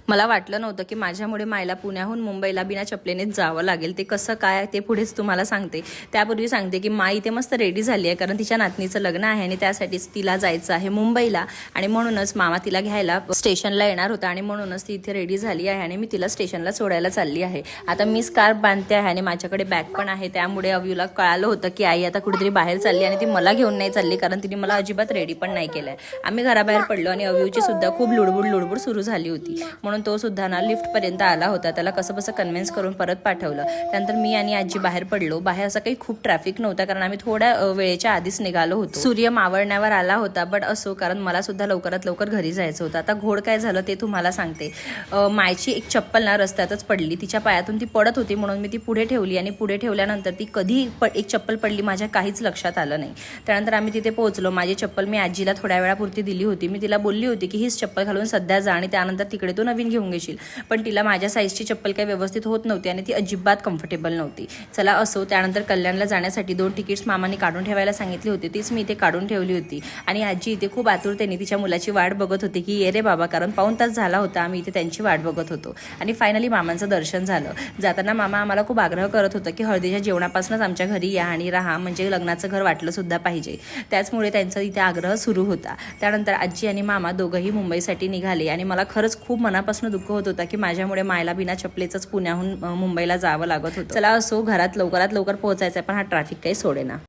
मला वाटलं नव्हतं की माझ्यामुळे मायला पुण्याहून मुंबईला बिना चपलेनेच जावं लागेल। ते कसं काय ते पुढेच तुम्हाला सांगते। त्यापूर्वी सांगते की माई इथे मस्त रेडी झाली आहे, कारण तिच्या नातनीचं लग्न आहे आणि त्यासाठीच तिला जायचं आहे मुंबईला, आणि म्हणूनच मामा तिला घ्यायला स्टेशनला येणार होता आणि म्हणूनच ती इथे रेडी झाली आहे आणि मी तिला स्टेशनला सोडायला चालली आहे। आता मी स्कार्फ बांधते आहे आणि माझ्याकडे बॅग पण आहे, त्यामुळे अव्यूला कळालं होतं की आई आता कुठेतरी बाहेर चालली आणि ती मला घेऊन नाही चालली, कारण तिने मला अजिबात रेडी पण नाही केलंय। आम्ही घराबाहेर पडलो आणि अव्यूची सुद्धा खूप लुडबुड सुरू झाली होती, म्हणून तो सुद्धा ना लिफ्ट पर्यंत आला होता। त्याला कसं बसं कन्व्हिन्स करून परत पाठवलं। त्यानंतर मी आणि आजी बाहेर पडलो। बाहेर असं काही खूप ट्रॅफिक नव्हता, कारण आम्ही थोड्या वेळेच्या आधीच निघालो होतो। सूर्य मावळण्यावर आला होता, बट असो, कारण मला सुद्धा लवकरात लवकर घरी जायचं होतं। आता घोड काय झालं ते तुम्हाला सांगते। मायची एक चप्पल ना रस्त्यातच पडली, तिच्या पायातून ती पडत होती, म्हणून मी ती पुढे ठेवली आणि पुढे ठेवल्यानंतर ती कधी एक चप्पल पडली माझ्या काहीच लक्षात आलं नाही। त्यानंतर आम्ही तिथे पोहोचलो। माझी चप्पल मी आजीला थोड्या वेळापुरती दिली होती। मी तिला बोलली होती की हीच चप्पल घालून सध्या जा आणि त्यानंतर तिकडे तू नवीन घेऊन घेशील, पण तिला माझ्या साईजची चप्पल काही व्यवस्थित होत नव्हती आणि ती अजिबात कम्फर्टेबल नव्हती। चला असो, त्यानंतर कल्याणला जाण्यासाठी 2 तिकीट्स मामाने काढून ठेवायला सांगितली होती, तीच मी इथे काढून ठेवली होती आणि आजी इथे खूप आतुरतेने तिच्या मुलाची वाट बघत होती की ये रे बाबा, कारण पाऊण तास झाला होता आम्ही इथे त्यांची वाट बघत होतो। आणि फायनली मामांचं दर्शन झालं। जाताना मामा आम्हाला खूप आग्रह करत होता की हळदीच्या जेवणापासूनच आमच्या घरी या आणि राहा, म्हणजे लग्नाचं घर वाटलं सुद्धा पाहिजे, त्याचमुळे त्यांचा इथे आग्रह सुरू होता। त्यानंतर आजी आणि मामा दोघंही मुंबईसाठी निघाले आणि मला खरंच खूप मनापासून दुःख होत होता की माझ्यामुळे मायला बिना चपलेचंच पुण्याहून मुंबईला जावं लागत होतं। चला असो, घरात लवकरात लवकर पोहोचायचं, पण हा ट्रॅफिक काही सोडेना।